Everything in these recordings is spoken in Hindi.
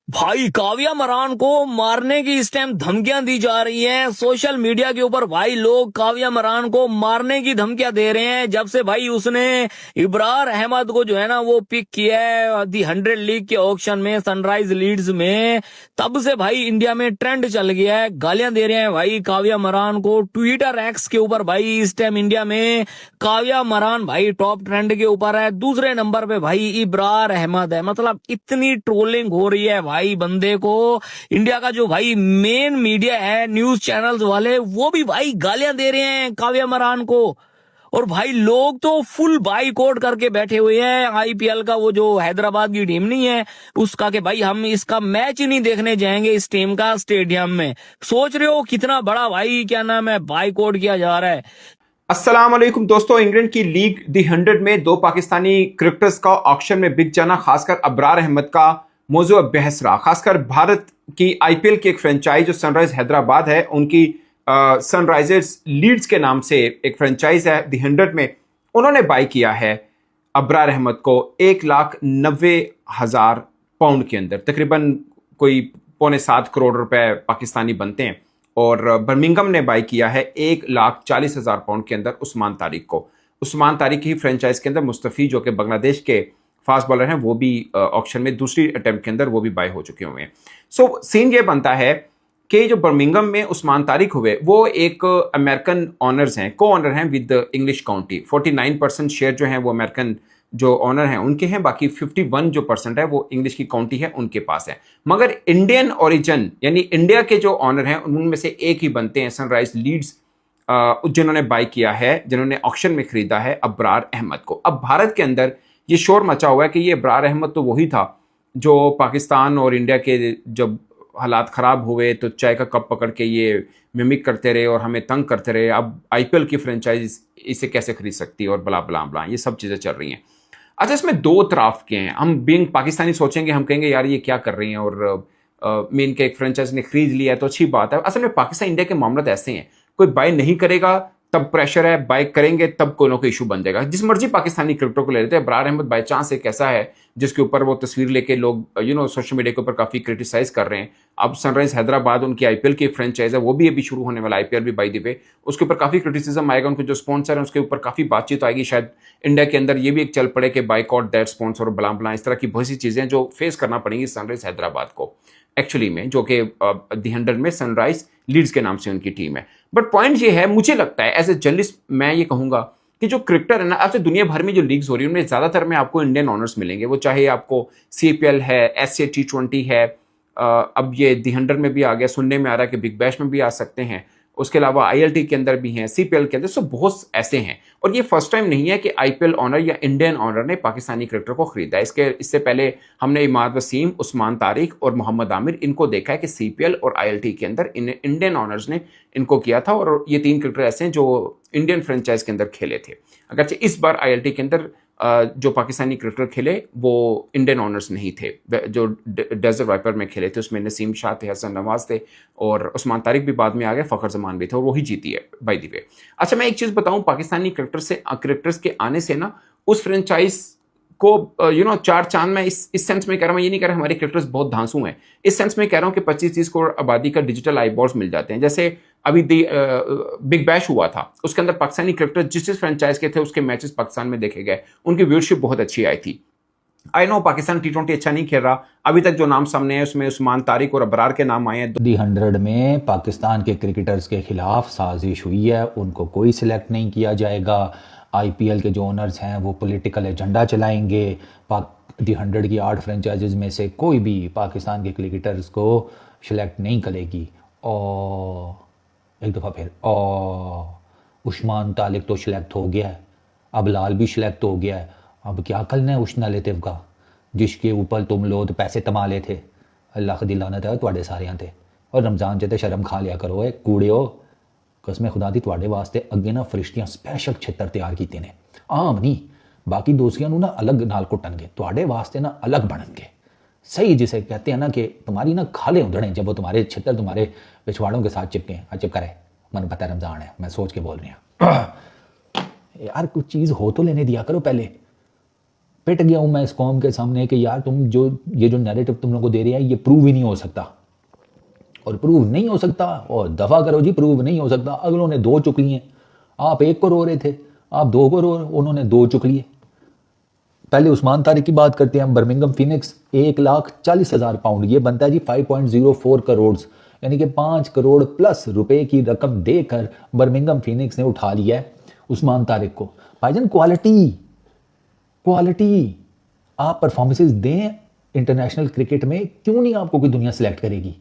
भाई काव्या मरान को मारने की इस टाइम धमकियां दी जा रही हैं सोशल मीडिया के ऊपर। भाई लोग काव्या मरान को मारने की धमकियां दे रहे हैं जब से भाई उसने इब्रार अहमद को जो है ना वो पिक किया है दी 100 लीग के ऑक्शन में सनराइज लीड्स में। तब से भाई इंडिया में ट्रेंड चल गया है, गालियां दे रहे हैं भाई काव्या मरान को ट्विटर एक्स के ऊपर। भाई इस टाइम इंडिया में काव्या मरान भाई टॉप ट्रेंड के ऊपर है, दूसरे नंबर पे भाई इब्रार अहमद है। मतलब इतनी ट्रोलिंग हो रही है भाई बंदे को। इंडिया का जो भाई मेन मीडिया है न्यूज चैनल्स वाले वो भी भाई गालियां दे रहे हैं काव्या मरान को। और भाई लोग तो फुल बाईकॉट करके बैठे हुए हैं आईपीएल का, वो जो हैदराबाद की टीम नहीं है उसका, कि भाई हम इसका मैच ही नहीं देखने जाएंगे इस टीम का स्टेडियम में। सोच रहे हो कितना बड़ा भाई क्या नाम है बाईकॉट किया जा रहा है। अस्सलाम वालेकुम दोस्तों। इंग्लैंड की लीग दी 100 में दो पाकिस्तानी क्रिकेटर्स का ऑक्शन में बिक जाना, खासकर अब्रार अहमद का मौजूद बहस रहा। खासकर भारत की आईपीएल की एक फ्रेंचाइज जो सनराइज हैदराबाद है, उनकी सनराइजर्स लीड्स के नाम से एक फ्रेंचाइज है दी 100 में, उन्होंने बाय किया है अब्रार अहमद को 1,90,000 पाउंड के अंदर, तकरीबन कोई पौने 7 करोड़ रुपए पाकिस्तानी बनते हैं। और बर्मिंघम ने बाय किया है 1,40,000 पाउंड के अंदर उस्मान तारिक को। उस्मान तारिक की फ्रेंचाइज के अंदर मुस्तफी जो कि बांग्लादेश के फास्ट बॉलर हैं, वो भी ऑक्शन में दूसरी अटेम्प्ट के अंदर वो भी बाय हो चुके हुए हैं। सो सीन ये बनता है कि जो बर्मिंघम में उस्मान तारिक हुए वो एक अमेरिकन ऑनर्स हैं, को ऑनर हैं विद इंग्लिश काउंटी। 49% शेयर जो हैं वो अमेरिकन जो ऑनर हैं उनके हैं, बाकी 51 जो परसेंट है वो इंग्लिश की काउंटी है उनके पास है। मगर इंडियन ओरिजिन यानी इंडिया के जो ऑनर हैं उनमें से एक ही बनते हैं सनराइज लीड्स, जिन्होंने बाय किया है, जिन्होंने ऑक्शन में खरीदा है अब्रार अहमद को। अब भारत के अंदर ये शोर मचा हुआ है कि ये अब्रार अहमद तो वही था जो पाकिस्तान और इंडिया के जब हालात ख़राब हुए तो चाय का कप पकड़ के ये मिमिक करते रहे और हमें तंग करते रहे। अब आईपीएल की फ्रेंचाइज इसे कैसे खरीद सकती है और बला बला बला, ये सब चीज़ें चल रही हैं। अच्छा, इसमें दो तरफ के हैं। हम बीइंग पाकिस्तानी सोचेंगे, हम कहेंगे यार ये क्या कर रही हैं, और मेन के एक फ्रेंचाइज ने खरीद लिया है तो अच्छी बात है। असल में पाकिस्तान इंडिया के मामले ऐसे हैं, कोई बाय नहीं करेगा तब प्रेशर है, बाय करेंगे तब कोई ना कोई इशू बन जाएगा। जिस मर्जी पाकिस्तानी क्रिकेटर को ले लेते हैं। अब्रार अहमद बाय चांस एक ऐसा है जिसके ऊपर वो तस्वीर लेके लोग सोशल मीडिया के ऊपर काफी क्रिटिसाइज कर रहे हैं। अब सनराइज हैदराबाद उनकी आईपीएल की फ्रेंचाइज है, वो भी अभी शुरू होने वाला आईपीएल भी बाय द वे, उसके ऊपर काफी क्रिटिसिज्म आएगा। उनके जो स्पॉन्सर है उसके ऊपर काफी बातचीत आएगी। शायद इंडिया के अंदर ये भी एक चल पड़े कि बाइकआउट दैट स्पॉन्सर, बला बला, इस तरह की बहुत सी चीजें जो फेस करना पड़ेंगी सनराइज हैदराबाद को एक्चुअली में, जो कि दी 100 में सनराइज लीड्स के नाम से उनकी टीम है। बट पॉइंट ये है, मुझे लगता है एज ए जर्नलिस्ट मैं ये कहूंगा कि जो क्रिकेटर है ना, अब से दुनिया भर में जो लीग्स हो रही है उनमें ज्यादातर में आपको इंडियन ऑनर्स मिलेंगे। वो चाहे आपको सीपीएल है, एसए T20 है, अब ये दी 100 में भी आ गया, सुनने में आ रहा है कि बिग बैश में भी आ सकते हैं। उसके अलावा आईएलटी के अंदर भी हैं, सीपीएल के अंदर, सब बहुत ऐसे हैं। और ये फर्स्ट टाइम नहीं है कि आईपीएल ऑनर या इंडियन ऑनर ने पाकिस्तानी क्रिकेटर को खरीदा है। इससे पहले हमने इमाद वसीम, उस्मान तारिक और मोहम्मद आमिर, इनको देखा है कि सीपीएल और आईएलटी के अंदर इंडियन ऑनर्स ने इनको किया था। और ये 3 क्रिकेटर ऐसे हैं जो इंडियन फ्रेंचाइज के अंदर खेले थे। अगरचे इस बार आईएलटी के अंदर जो पाकिस्तानी क्रिकेटर खेले वो इंडियन ऑनर्स नहीं थे। जो डेजर्ट वाइपर में खेले थे उसमें नसीम शाह थे, हसन नवाज थे और उस्मान तारिक भी बाद में आ गए, फ़खर जमान भी थे और वही जीती है बाय द वे। अच्छा, मैं एक चीज़ बताऊं, पाकिस्तानी क्रिकेटर्स के आने से ना उस फ्रेंचाइज को चार चांद, मैं इस सेंस में कह रहा हूँ, ये नहीं कह रहा हमारे क्रिकेटर्स बहुत धांसू हैं, इस सेंस में कह रहा हूँ कि 25-30 करोड़ आबादी का डिजिटल आईबॉल्स मिल जाते हैं। जैसे अभी बिग बैश हुआ था, उसके अंदर पाकिस्तानी क्रिकेटर जिस फ्रेंचाइज के थे उसके मैचेस पाकिस्तान में देखे गए, उनकी व्यूअरशिप बहुत अच्छी आई थी। आई नो पाकिस्तान T20 अच्छा नहीं खेल रहा, अभी तक जो नाम सामने है उसमें उस्मान तारिक और अबरार के नाम आए हैं। दी 100 में पाकिस्तान के क्रिकेटर्स के खिलाफ साजिश हुई है, उनको कोई सिलेक्ट नहीं किया जाएगा। आईपीएल के जो ओनर्स हैं वो पॉलिटिकल एजेंडा चलाएंगे। दी 100 की 8 फ्रेंचाइजेज में से कोई भी पाकिस्तान के क्रिकेटर्स को सिलेक्ट नहीं करेगी। और एक दफ़ा फिर उस्मान तारिक तो सिलेक्ट हो गया है, अब लाल भी सिलेक्ट हो गया है। अब क्या करना है उस नलेटिव का जिसके ऊपर तुम लोग पैसे तमा ले थे। अल्लाह की लानत है तुहाडे सारियां ते। और रमज़ान च ते शर्म खा लिया करो, ए कूड़िओ। कसम खुदा दी तुहाडे वास्ते अगे ना फरिश्तियां स्पैशल छित्तर तैयार कीते ने, आम नहीं। बाकी दूसरियां ना अलग नाल कुटनगे, तुहाडे वास्ते ना अलग बननगे। सही जिसे कहते हैं ना कि तुम्हारी ना खाले उधड़े जब वो तुम्हारे छितर तुम्हारे पिछवाड़ों के साथ चिपके। चिपका रहे, मन पता है रमज़ान है, मैं सोच के बोल रही हूँ। यार कुछ चीज़ हो तो लेने दिया करो पहले। पिट गया हूं मैं इस कौम के सामने कि यार तुम जो ये जो नैरेटिव तुम लोगों को दे रहे हैं ये प्रूव ही नहीं हो सकता, और प्रूव नहीं हो सकता और दफा करो जी, प्रूव नहीं हो सकता। अगलों ने 2 चुक लिए, आप 1 को रो रहे थे, आप 2 को रो, उन्होंने 2 चुक लिए। पहले उस्मान तारिक की बात करते हैं। बर्मिंघम फिनिक्स 1,40,000 पाउंड, ये बनता है जी 5.04 करोड़, यानी कि 5 करोड़ प्लस रुपए की रकम देकर बर्मिंघम फिनिक्स ने उठा लिया है उस्मान तारिक को। भाईजान क्वालिटी आप परफॉर्मेंसेस दें इंटरनेशनल क्रिकेट में, क्यों नहीं आपको कोई दुनिया सिलेक्ट करेगी।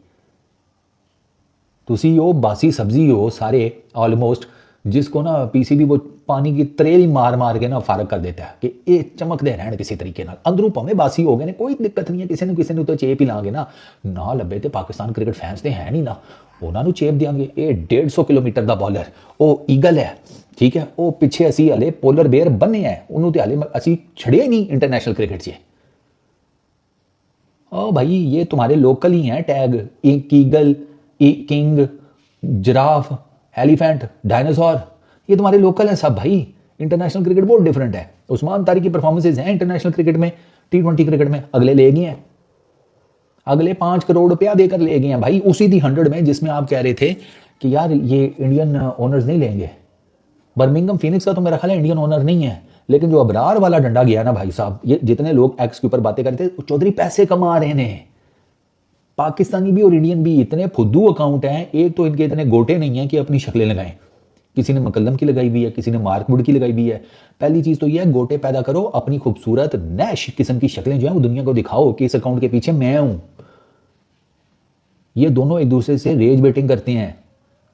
तुसी हो बासी सब्जी हो सारे ऑलमोस्ट, जिसको ना पीसीबी वो पानी की त्रेल मार मार के ना फारग कर देता है कि ये चमकते रहन किसी तरीके नाल, अंदरों भावें बासी हो गए ने, कोई दिक्कत नहीं है, किसी ने तो चेप ही लांगे ना लभे तो पाकिस्तान क्रिकेट फैंस तो है नहीं ना, उन्होंने चेप देंगे। ये 150 किलोमीटर का बॉलर वो ईगल है, ठीक है, वो पिछे असी हले पोलर बेयर बने हैं, उन्होंने तो हले असी छड़िया ही नहीं इंटरनेशनल क्रिकेट से। ओ भाई ये तुम्हारे लोकल ही हैं tag, eagle, king, giraffe, elephant, dinosaur, ये तुम्हारे लोकल हैं सब भाई। इंटरनेशनल क्रिकेट बहुत डिफरेंट है। उस्मान तारिक की परफॉर्मेंसेज हैं इंटरनेशनल क्रिकेट में, T20 क्रिकेट में अगले ले गए हैं, अगले 5 करोड़ रुपया देकर ले गए हैं भाई, उसी दी 100 में जिसमें आप कह रहे थे कि यार ये इंडियन ओनर्स नहीं लेंगे। बर्मिंघम फिनिक्स का तो मेरा ख्याल है इंडियन ओनर नहीं है, लेकिन जो अबरार वाला डंडा गया ना भाई साहब, ये जितने लोग एक्स के ऊपर बातें करते थे, चौधरी पैसे कमा रहे हैं, पाकिस्तानी भी और इंडियन भी इतने फुद्दू अकाउंट हैं, एक तो इनके इतने गोटे नहीं हैं कि अपनी शक्लें लगाएं। किसी ने मकल्लम की लगाई हुई है, किसी ने मार्कवुड की लगाई हुई है। पहली चीज तो यह है गोटे पैदा करो, अपनी खूबसूरत नैश किस्म की शक्लें जो है वो दुनिया को दिखाओ कि इस अकाउंट के पीछे मैं हूं। ये दोनों एक दूसरे से रेज बेटिंग करते हैं,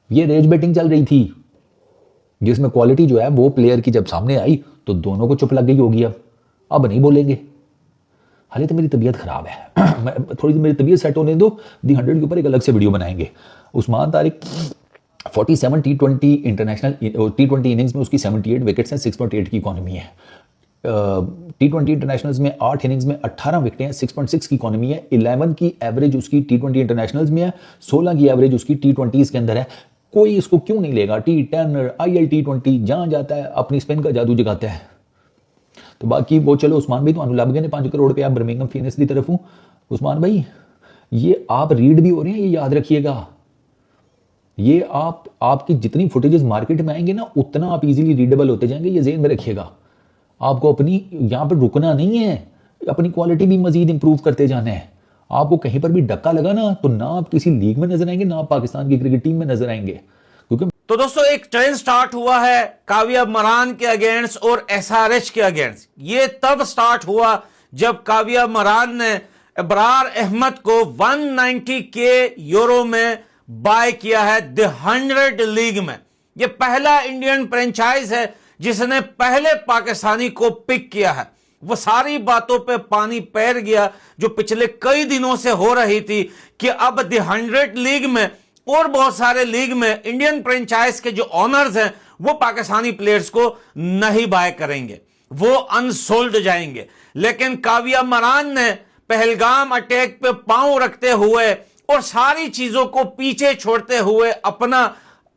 ये रेज बेटिंग चल रही थी जिसमें क्वालिटी जो है वो प्लेयर की जब सामने आई तो दोनों को चुप लग गई होगी। अब नहीं बोलेंगे, हाले तो मेरी तबीयत खराब है मैं थोड़ी सी मेरी तबीयत सेट होने दो, दी 100 के ऊपर एक अलग से वीडियो बनाएंगे। Usman Tariq 47 T20 international T20 innings में उसकी 78 विकेट्स हैं, 6.8 की इकॉनमी है। T20 इंटरनेशनल्स में 8 इनिंग्स में 18 विकेटें हैं, 6.6 की इकॉनमी है। 11 की एवरेज उसकी T20 इंटरनेशनल्स में है, 16 की एवरेज उसकी T20s के अंदर है। कोई इसको क्यों नहीं लेगा? T10 ILT20 जहां जाता है अपनी स्पिन का जादू जगाता है। तो बाकी वो चलो उस्मान भाई तो लग गए ने 5 करोड़ रुपया बर्मिंघम फिनिक्स की तरफ हूं। उस्मान भाई ये आप रीड भी हो रहे हैं, ये याद रखिएगा, ये आपकी जितनी फुटेजेस मार्केट में आएंगे ना उतना आप इजीली रीडेबल होते जाएंगे, ये ज़हन में रखिएगा। आपको अपनी यहाँ पर रुकना नहीं है, अपनी क्वालिटी भी मजीद इंप्रूव करते जाना है। आपको कहीं पर भी धक्का लगा ना तो ना आप किसी लीग में नजर आएंगे, ना आप पाकिस्तान की क्रिकेट टीम में नजर आएंगे। क्योंकि तो दोस्तों एक ट्रेंड स्टार्ट हुआ है काव्या मरान के अगेंस्ट और SRH के अगेंस्ट। ये तब स्टार्ट हुआ जब काव्या मरान ने इब्रार अहमद को 190K यूरो में बाय किया है द 100 लीग में। यह पहला इंडियन फ्रेंचाइज है जिसने पहले पाकिस्तानी को पिक किया है। वो सारी बातों पे पानी पैर गया जो पिछले कई दिनों से हो रही थी कि अब द 100 लीग में और बहुत सारे लीग में इंडियन फ्रेंचाइज के जो ऑनर्स हैं वो पाकिस्तानी प्लेयर्स को नहीं बाय करेंगे, वो अनसोल्ड जाएंगे। लेकिन काव्या मरान ने पहलगाम अटैक पे पांव रखते हुए और सारी चीजों को पीछे छोड़ते हुए अपना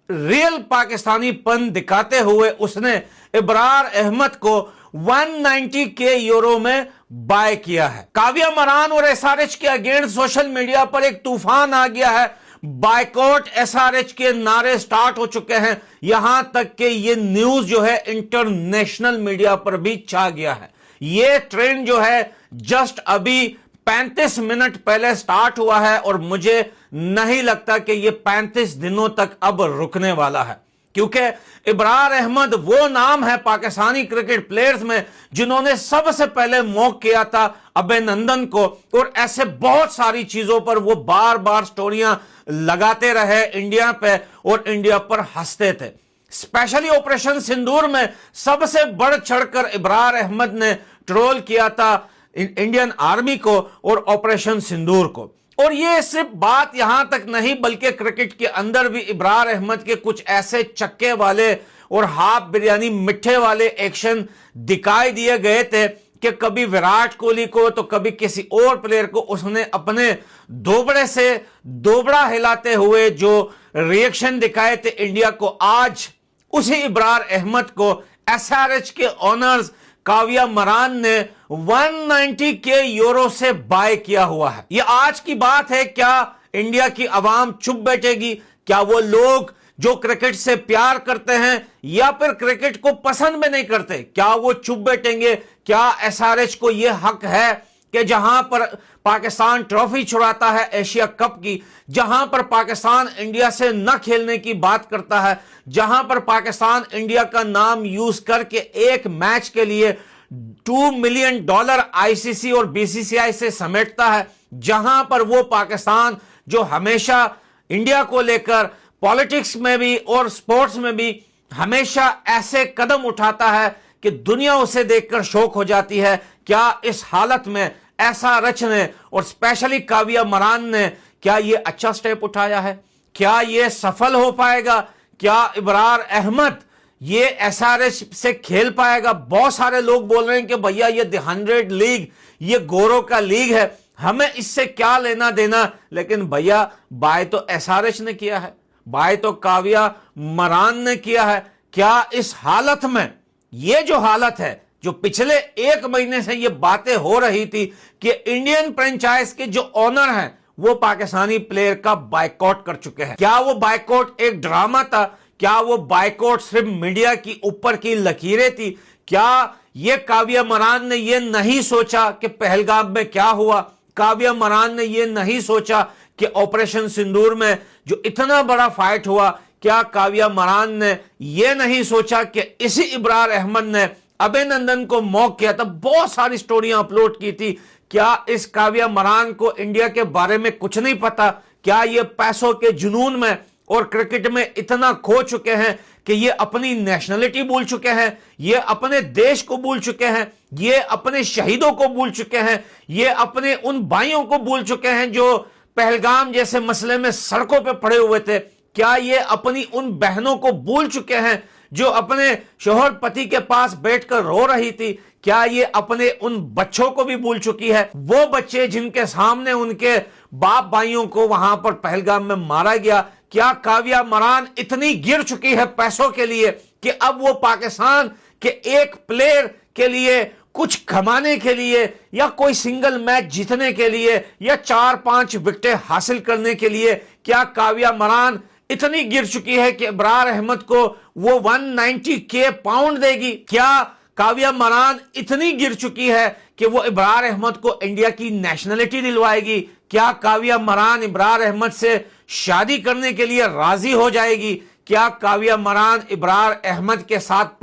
रियल पाकिस्तानीपन दिखाते हुए उसने इब्रार अहमद को 190K यूरो में बाय किया है। काव्या मरान और SRH के अगेंस्ट सोशल मीडिया पर एक तूफान आ गया है, बायकॉट SRH के नारे स्टार्ट हो चुके हैं, यहां तक कि ये न्यूज जो है इंटरनेशनल मीडिया पर भी छा गया है। ये ट्रेंड जो है जस्ट अभी 35 मिनट पहले स्टार्ट हुआ है और मुझे नहीं लगता कि ये 35 दिनों तक अब रुकने वाला है, क्योंकि इब्रार अहमद वो नाम है पाकिस्तानी क्रिकेट प्लेयर्स में जिन्होंने सबसे पहले मॉक किया था अभिनंदन को, और ऐसे बहुत सारी चीजों पर वो बार बार स्टोरियां लगाते रहे इंडिया पे और इंडिया पर हंसते थे। स्पेशली ऑपरेशन सिंदूर में सबसे बढ़ चढ़कर इब्रार अहमद ने ट्रोल किया था इंडियन आर्मी को और ऑपरेशन सिंदूर को। और ये सिर्फ बात यहां तक नहीं बल्कि क्रिकेट के अंदर भी इब्रार अहमद के कुछ ऐसे चक्के वाले और हाफ बिरयानी मिठे वाले एक्शन दिखाई दिए गए थे कि कभी विराट कोहली को तो कभी किसी और प्लेयर को उसने अपने दोबड़े से दोबड़ा हिलाते हुए जो रिएक्शन दिखाए थे इंडिया को, आज उसी इब्रार अहमद को SRH के ऑनर्स काव्या मरान ने 190 के यूरो से बाय किया हुआ है। यह आज की बात है। क्या इंडिया की आवाम चुप बैठेगी? क्या वो लोग जो क्रिकेट से प्यार करते हैं या फिर क्रिकेट को पसंद में नहीं करते, क्या वो चुप बैठेंगे? क्या एसआरएच को यह हक है कि जहां पर पाकिस्तान ट्रॉफी छुड़ाता है एशिया कप की, जहां पर पाकिस्तान इंडिया से न खेलने की बात करता है, जहां पर पाकिस्तान इंडिया का नाम यूज करके एक मैच के लिए $2 मिलियन आईसीसी और बीसीसीआई से समेटता है, जहां पर वो पाकिस्तान जो हमेशा इंडिया को लेकर पॉलिटिक्स में भी और स्पोर्ट्स में भी हमेशा ऐसे कदम उठाता है कि दुनिया उसे देखकर शौक हो जाती है, क्या इस हालत में एसआरएच ने और स्पेशली काव्या मरान ने क्या ये अच्छा स्टेप उठाया है? क्या ये सफल हो पाएगा? क्या इब्रार अहमद ये एसआरएच से खेल पाएगा? बहुत सारे लोग बोल रहे हैं कि भैया ये द 100 लीग, ये गोरों का लीग है, हमें इससे क्या लेना देना। लेकिन भैया बाय तो एसआरएच ने किया है, बाय तो काव्या मरान ने किया है। क्या इस हालत में, ये जो हालत है, जो पिछले 1 महीने से ये बातें हो रही थी कि इंडियन फ्रेंचाइज के जो ओनर हैं वो पाकिस्तानी प्लेयर का बायकॉट कर चुके हैं, क्या वो बायकॉट एक ड्रामा था? क्या वो बायकॉट सिर्फ मीडिया की ऊपर की लकीरें थी? क्या ये काव्या मरान ने ये नहीं सोचा कि पहलगाम में क्या हुआ? काव्या मरान ने ये नहीं सोचा कि ऑपरेशन सिंदूर में जो इतना बड़ा फाइट हुआ, क्या काव्या मरान ने यह नहीं सोचा कि इसी इब्रार अहमद ने अभिनंदन को मौक किया था? बहुत सारी स्टोरियां अपलोड की थी। क्या इस काव्या मरान को इंडिया के बारे में कुछ नहीं पता? क्या ये पैसों के जुनून में और क्रिकेट में इतना खो चुके हैं कि ये अपनी नेशनलिटी भूल चुके हैं, ये अपने देश को भूल चुके हैं, ये अपने शहीदों को भूल चुके हैं, ये अपने उन भाइयों को भूल चुके हैं जो पहलगाम जैसे मसले में सड़कों पे पड़े हुए थे? क्या ये अपनी उन बहनों को भूल चुके हैं जो अपने शोहर पति के पास बैठकर रो रही थी? क्या ये अपने उन बच्चों को भी भूल चुकी है? वो बच्चे जिनके सामने उनके बाप भाइयों को वहां पर पहलगाम में मारा गया। क्या काव्या मरान इतनी गिर चुकी है पैसों के लिए कि अब वो पाकिस्तान के एक प्लेयर के लिए कुछ कमाने के लिए या कोई सिंगल मैच जीतने के लिए या 4-5 विकेटें हासिल करने के लिए, क्या काव्या मरान इतनी गिर चुकी है कि इब्रार अहमद को वो 190 के पाउंड देगी? क्या काव्या मरान इतनी गिर चुकी है कि वो इब्रार अहमद को इंडिया की नेशनलिटी दिलवाएगी? क्या काव्या मरान इब्रार अहमद से शादी करने के लिए राजी हो जाएगी? क्या काव्या मरान इब्रार अहमद के साथ